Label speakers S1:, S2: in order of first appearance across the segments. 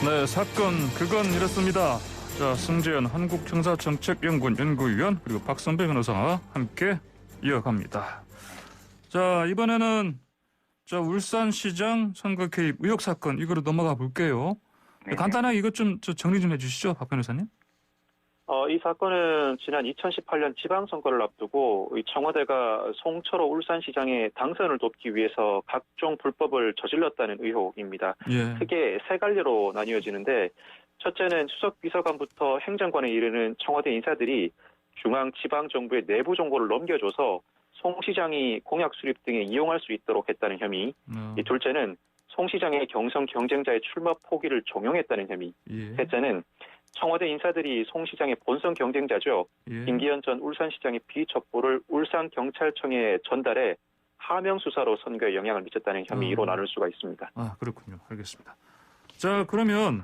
S1: 네, 사건 그건 이렇습니다. 자, 승재현 한국형사정책연구원 연구위원 그리고 박선배 변호사와 함께 이어갑니다. 자, 이번에는 울산시장 선거 개입 의혹 사건 이거로 넘어가 볼게요.
S2: 네네.
S1: 간단하게 이것 좀 정리 좀 해주시죠, 박 변호사님.
S3: 이 사건은 지난 2018년 지방선거를 앞두고 이 청와대가 송철호 울산시장의 당선을 돕기 위해서 각종 불법을 저질렀다는 의혹입니다.
S1: 예.
S3: 크게 세 갈래로 나뉘어지는데, 첫째는 수석비서관부터 행정관에 이르는 청와대 인사들이 중앙 지방정부의 내부 정보를 넘겨줘서 송 시장이 공약 수립 등에 이용할 수 있도록 했다는 혐의. 이 둘째는 송 시장의 경선 경쟁자의 출마 포기를 종용했다는 혐의.
S1: 예.
S3: 셋째는 청와대 인사들이 송 시장의 본선 경쟁자죠.
S1: 예.
S3: 김기현 전 울산시장의 비첩보를 울산경찰청에 전달해 하명 수사로 선거에 영향을 미쳤다는 혐의로 나눌 수가 있습니다.
S1: 아, 그렇군요. 알겠습니다. 자, 그러면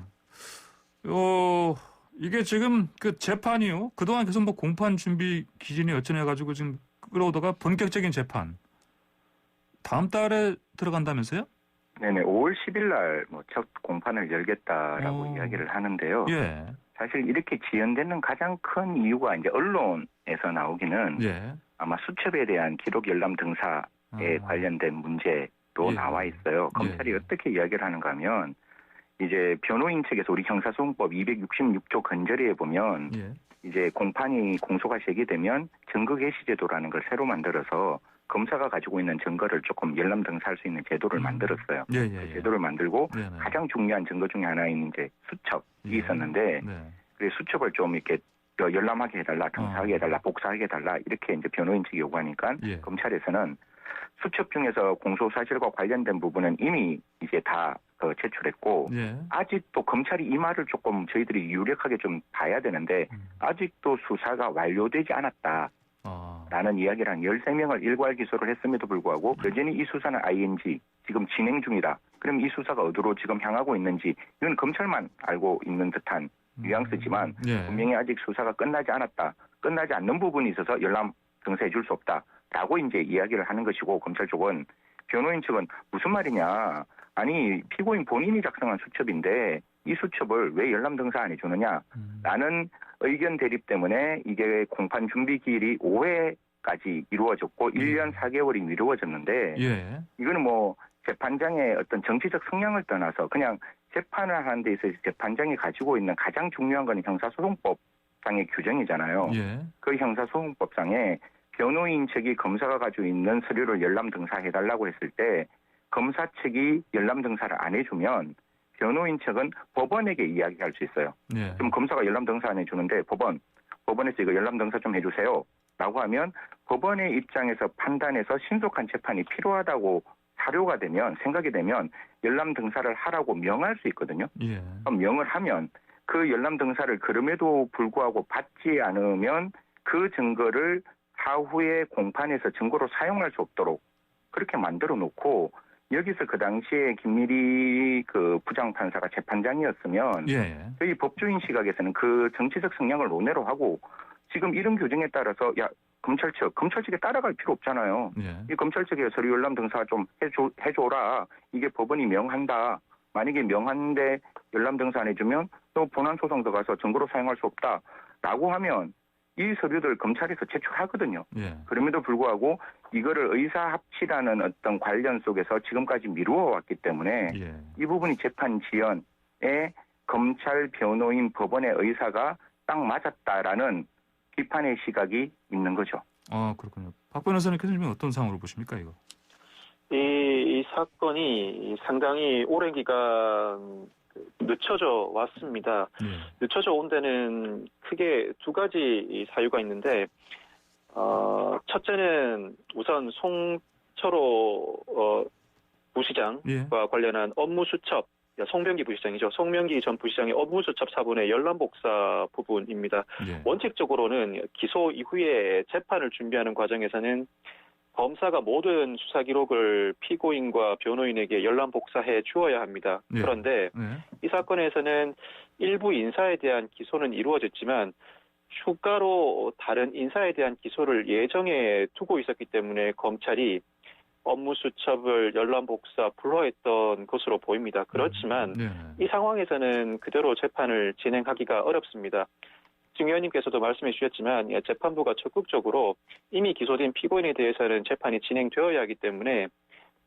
S1: 이게 지금 그 재판이요. 그동안 계속 공판 준비 기준이 어쩌해가지고 지금 끌어오다가 본격적인 재판 다음 달에 들어간다면서요?
S2: 네네, 5월 10일 날 첫 공판을 열겠다라고 이야기를 하는데요.
S1: 예.
S2: 사실 이렇게 지연되는 가장 큰 이유가 이제 언론에서 나오기는
S1: 예.
S2: 아마 수첩에 대한 기록 열람 등사에 관련된 문제도
S1: 예.
S2: 나와 있어요. 검찰이 어떻게 이야기를 하는가 하면 이제 변호인 측에서 우리 형사소송법 266조 건절에 보면 이제 공소가 제기되면 증거 개시 제도라는 걸 새로 만들어서 검사가 가지고 있는 증거를 조금 열람 등사할 수 있는 제도를 만들었어요. 그 제도를 만들고 가장 중요한 증거 중에 하나인 이제 수첩이 있었는데 그래서 수첩을 좀 이렇게 열람하게 해달라, 등사하게 해달라, 복사하게 해달라 이렇게 이제 변호인 측이 요구하니까 검찰에서는 수첩 중에서 공소 사실과 관련된 부분은 이미 이제 다 제출했고 아직도 검찰이 이 말을 조금 저희들이 유력하게 좀 봐야 되는데 아직도 수사가 완료되지 않았다. 라는 이야기를 한 13명을 일괄 기소를 했음에도 불구하고 여전히 이 수사는 ING 지금 진행 중이다. 그럼 이 수사가 어디로 지금 향하고 있는지 이건 검찰만 알고 있는 듯한 뉘앙스지만 분명히 아직 수사가 끝나지 않았다. 끝나지 않는 부분이 있어서 열람 등사해 줄 수 없다. 라고 이제 이야기를 하는 것이고 검찰 쪽은 변호인 측은 무슨 말이냐. 아니 피고인 본인이 작성한 수첩인데 이 수첩을 왜 열람 등사 안 해주느냐. 라는 의견 대립 때문에 이게 공판 준비 기일이 5회까지 이루어졌고 1년 4개월이 미루어졌는데 이거는 재판장의 어떤 정치적 성향을 떠나서 그냥 재판을 하는 데 있어서 재판장이 가지고 있는 가장 중요한 건 형사소송법상의 규정이잖아요. 그 형사소송법상에 변호인 측이 검사가 가지고 있는 서류를 열람 등사해달라고 했을 때 검사 측이 열람 등사를 안 해주면 변호인 측은 법원에게 이야기할 수 있어요. 그럼 검사가 열람 등사 안 해주는데 법원에서 이거 열람 등사 좀 해주세요. 라고 하면 법원의 입장에서 판단해서 신속한 재판이 필요하다고 사료가 되면 생각이 되면 열람 등사를 하라고 명할 수 있거든요. 그럼 명을 하면 그 열람 등사를 그럼에도 불구하고 받지 않으면 그 증거를 사후에 공판에서 증거로 사용할 수 없도록 그렇게 만들어 놓고 여기서 그 당시에 김미리 그 부장판사가 재판장이었으면 저희 법조인 시각에서는 그 정치적 성향을 논외로 하고 지금 이런 규정에 따라서 검찰 측에 따라갈 필요 없잖아요. 이 검찰 측에 서류 열람 등사 좀 해줘라. 이게 법원이 명한다. 만약에 명한데 열람 등사 안 해주면 또 본안 소송 들어가서 증거로 사용할 수 없다라고 하면 이 서류들 검찰에서 제출하거든요. 그럼에도 불구하고 이거를 의사합치라는 어떤 관련 속에서 지금까지 미루어 왔기 때문에 이 부분이 재판 지연에 검찰, 변호인, 법원의 의사가 딱 맞았다라는 비판의 시각이 있는 거죠.
S1: 아, 그렇군요. 박 변호사님께서는 어떤 상황으로 보십니까, 이거?
S3: 이 사건이 상당히 오랜 기간 늦춰져 왔습니다. 늦춰져 온 데는 크게 두 가지 사유가 있는데, 첫째는 우선 송철호 부시장과 관련한 업무 수첩, 송명기 부시장이죠. 송명기 전 부시장의 업무 수첩 사본의 열람 복사 부분입니다. 원칙적으로는 기소 이후에 재판을 준비하는 과정에서는 검사가 모든 수사 기록을 피고인과 변호인에게 열람 복사해 주어야 합니다. 그런데 이 사건에서는 일부 인사에 대한 기소는 이루어졌지만 추가로 다른 인사에 대한 기소를 예정에 두고 있었기 때문에 검찰이 업무수첩을 열람복사 불허했던 것으로 보입니다. 그렇지만 이 상황에서는 그대로 재판을 진행하기가 어렵습니다. 지금 의원님께서도 말씀해 주셨지만 재판부가 적극적으로 이미 기소된 피고인에 대해서는 재판이 진행되어야 하기 때문에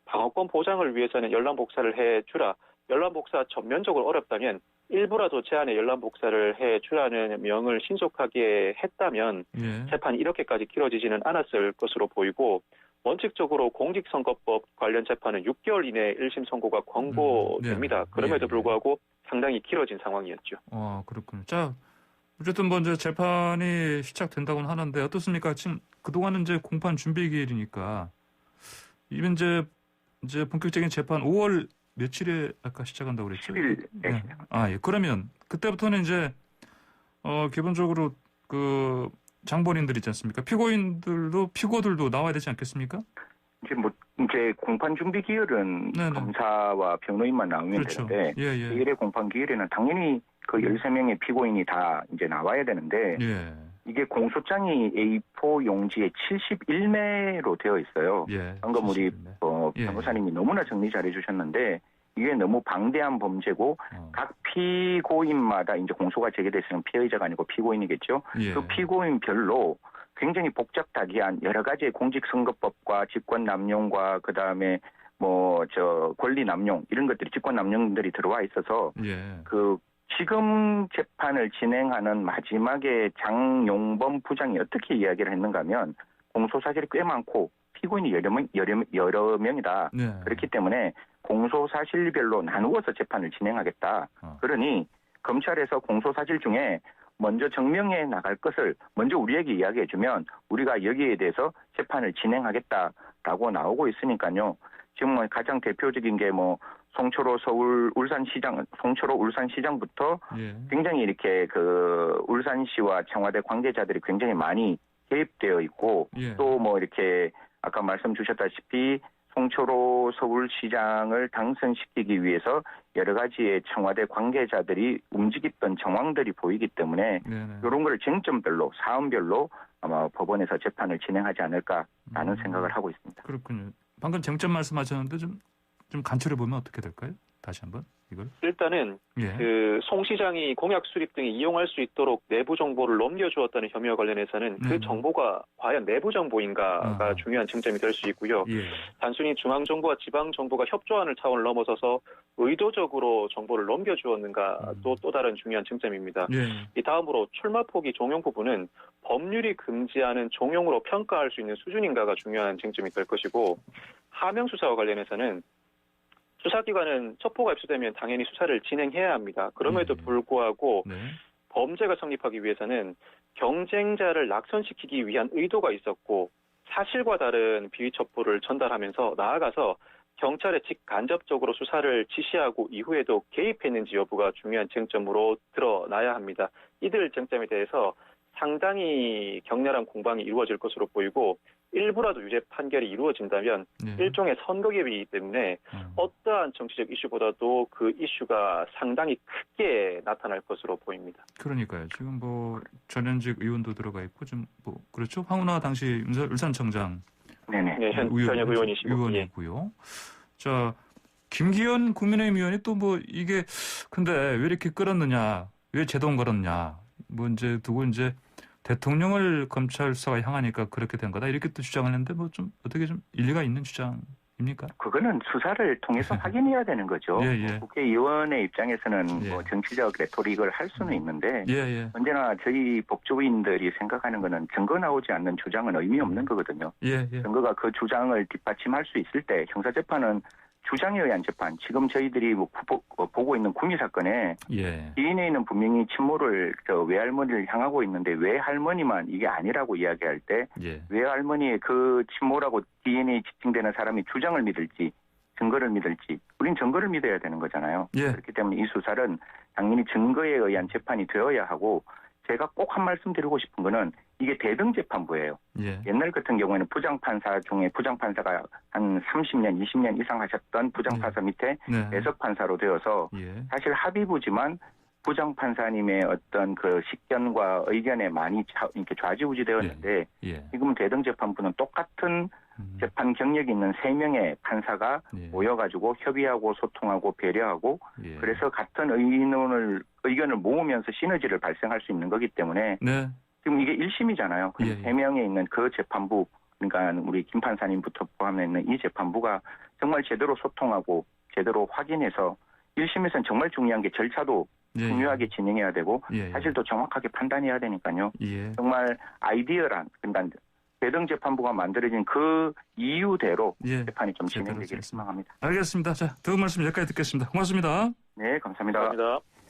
S3: 방어권 보장을 위해서는 열람복사를 해주라. 열람복사 전면적으로 어렵다면 일부라도 제한의 열람복사를 해주라는 명을 신속하게 했다면 재판이 이렇게까지 길어지지는 않았을 것으로 보이고 원칙적으로 공직선거법 관련 재판은 6개월 이내에 1심 선고가 권고됩니다. 그럼에도 불구하고 상당히 길어진 상황이었죠.
S1: 그렇군요. 자, 어쨌든 먼저 재판이 시작된다고는 하는데 어떻습니까? 지금 그동안은 이제 공판 준비 기일이니까 이번 이제 본격적인 재판 5월 며칠에 아까 시작한다고 그랬죠?
S2: 10일. 네.
S1: 예. 그러면 그때부터는 이제 기본적으로 그 장본인들 있지 않습니까? 피고들도 나와야 되지 않겠습니까?
S2: 이제 공판 준비 기일은 검사와 변호인만 나오면 되는데 기일의 공판 기일에는 당연히 그 13명의 피고인이 다 이제 나와야 되는데 이게 공소장이 A4 용지에 71매로 되어 있어요. 방금 우리 변호사님이 너무나 정리 잘해 주셨는데 이게 너무 방대한 범죄고 각 피고인마다 이제 공소가 제기됐으면 피의자가 아니고 피고인이겠죠. 그 피고인별로 굉장히 복잡다기한 여러 가지의 공직선거법과 직권남용과 그다음에 권리남용 이런 것들이 직권남용들이 들어와 있어서 그 지금 재판을 진행하는 마지막에 장용범 부장이 어떻게 이야기를 했는가 하면 공소사실이 꽤 많고 피고인이 여러 명이다. 그렇기 때문에 공소사실별로 나누어서 재판을 진행하겠다. 그러니 검찰에서 공소사실 중에 먼저 증명해 나갈 것을 먼저 우리에게 이야기해주면 우리가 여기에 대해서 재판을 진행하겠다라고 나오고 있으니까요. 지금 가장 대표적인 게 송초로 울산시장부터 굉장히 이렇게 그 울산시와 청와대 관계자들이 굉장히 많이 개입되어 있고 또 이렇게 아까 말씀 주셨다시피 송초로 서울시장을 당선시키기 위해서 여러 가지의 청와대 관계자들이 움직였던 정황들이 보이기 때문에 이런 걸 쟁점별로 사안별로 아마 법원에서 재판을 진행하지 않을까라는 생각을 하고 있습니다.
S1: 그렇군요. 방금 쟁점 말씀하셨는데 좀 간추려 보면 어떻게 될까요? 다시 한번 이걸.
S3: 일단은 그 송 시장이 공약 수립 등에 이용할 수 있도록 내부 정보를 넘겨주었다는 혐의와 관련해서는 그 정보가 과연 내부 정보인가가 중요한 쟁점이 될 수 있고요. 단순히 중앙 정부와 지방 정부가 협조하는 차원을 넘어서서 의도적으로 정보를 넘겨주었는가도 또 다른 중요한 쟁점입니다. 이 다음으로 출마 포기 종용 부분은 법률이 금지하는 종용으로 평가할 수 있는 수준인가가 중요한 쟁점이 될 것이고 하명 수사와 관련해서는 수사기관은 첩보가 입수되면 당연히 수사를 진행해야 합니다. 그럼에도 불구하고 범죄가 성립하기 위해서는 경쟁자를 낙선시키기 위한 의도가 있었고 사실과 다른 비위 첩보를 전달하면서 나아가서 경찰에 직간접적으로 수사를 지시하고 이후에도 개입했는지 여부가 중요한 쟁점으로 드러나야 합니다. 이들 쟁점에 대해서 상당히 격렬한 공방이 이루어질 것으로 보이고 일부라도 유죄 판결이 이루어진다면 일종의 선거 개입이기 때문에 어떠한 정치적 이슈보다도 그 이슈가 상당히 크게 나타날 것으로 보입니다.
S1: 그러니까요. 지금 전현직 의원도 들어가 있고 그렇죠. 황운하 당시 울산청장
S3: 현역
S1: 의원이고요. 자, 김기현 국민의힘 의원이 또 이게 근데 왜 이렇게 끌었느냐, 왜 제동 걸었냐, 이제 두고 이제 대통령을 검찰 수사가 향하니까 그렇게 된 거다 이렇게 또 주장을 했는데 좀 어떻게 좀 일리가 있는 주장입니까?
S2: 그거는 수사를 통해서 확인해야 되는 거죠. 국회의원의 입장에서는 정치적 레토릭을 할 수는 있는데 언제나 저희 법조인들이 생각하는 거는 증거 나오지 않는 주장은 의미 없는 거거든요. 증거가 그 주장을 뒷받침할 수 있을 때 형사재판은 주장에 의한 재판. 지금 저희들이 보고 있는 구미 사건에 DNA는 분명히 친모를 외할머니를 향하고 있는데 외할머니만 이게 아니라고 이야기할 때 외할머니의 그 친모라고 DNA 지칭되는 사람이 주장을 믿을지 증거를 믿을지 우린 증거를 믿어야 되는 거잖아요. 그렇기 때문에 이 수사는 당연히 증거에 의한 재판이 되어야 하고 제가 꼭 한 말씀 드리고 싶은 거는 이게 대등재판부예요. 옛날 같은 경우에는 부장판사 중에 부장판사가 한 30년, 20년 이상 하셨던 부장판사 밑에 애석판사로 되어서 사실 합의부지만 부장판사님의 어떤 그 식견과 의견에 많이 이렇게 좌지우지되었는데 지금 대등재판부는 똑같은 재판 경력이 있는 3명의 판사가 모여가지고 협의하고 소통하고 배려하고 그래서 같은 의견을 모으면서 시너지를 발생할 수 있는 거기 때문에 지금 이게 1심이잖아요. 3명에 있는 그 재판부 그러니까 우리 김 판사님부터 포함해 있는 이 재판부가 정말 제대로 소통하고 제대로 확인해서 1심에서는 정말 중요한 게 절차도 중요하게 진행해야 되고 사실도 정확하게 판단해야 되니까요. 정말 아이디어란 그러니까 대등재판부가 만들어진 그 이유대로 재판이 좀 진행되기를 희망합니다.
S1: 알겠습니다. 자, 두 분 말씀 여기까지 듣겠습니다. 고맙습니다.
S2: 네, 감사합니다.
S3: 감사합니다.